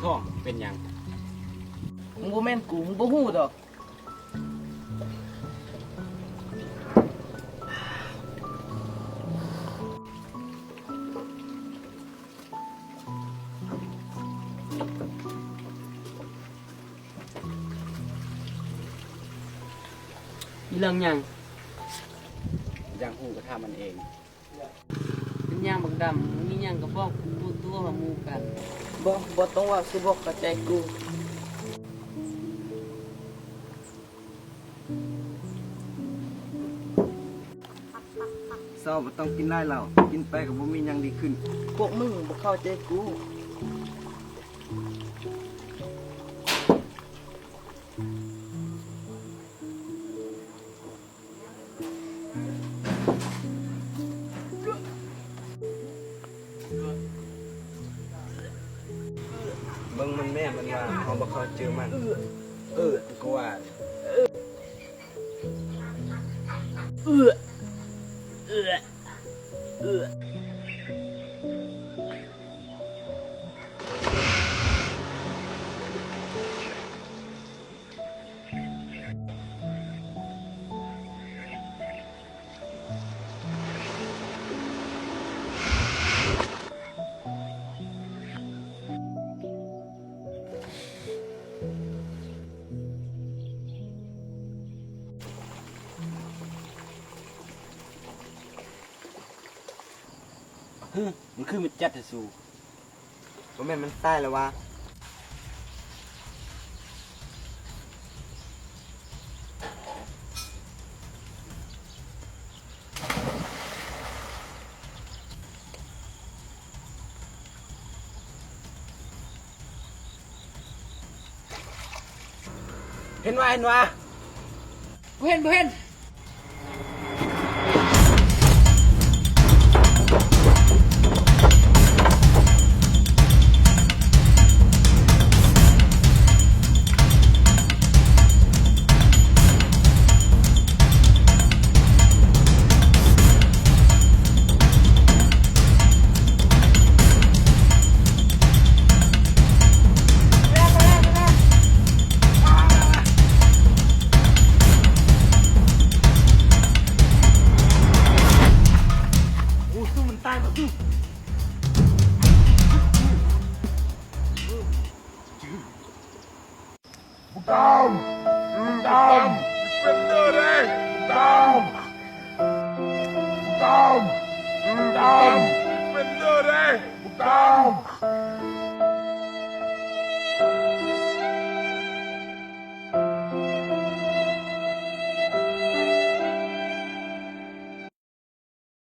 ท้องเป็นหยังมึงบ่แม่นกูมึงบ่ฮู้ดอกมีเรื่องหยัง ยังหูก็ทำมันเอง เป็นหยังบักดำมีหยังก็บอกกูตัวว่าหมู่กัน บ่ต้องว่าสิบอกกับใจกูเศร้าบ่ต้องกินได้แล้วกินไปก็บ่มีหยังดีขึ้นพวกมึงบ่เข้าใจกูเบิ่งมันแม่มันว่าเฮาบ่เข้าเจอมันก็ว่ามันคือมันจัดสู บ่แม่นมันตายแล้ววะเห็นว่าบ่เห็นDom!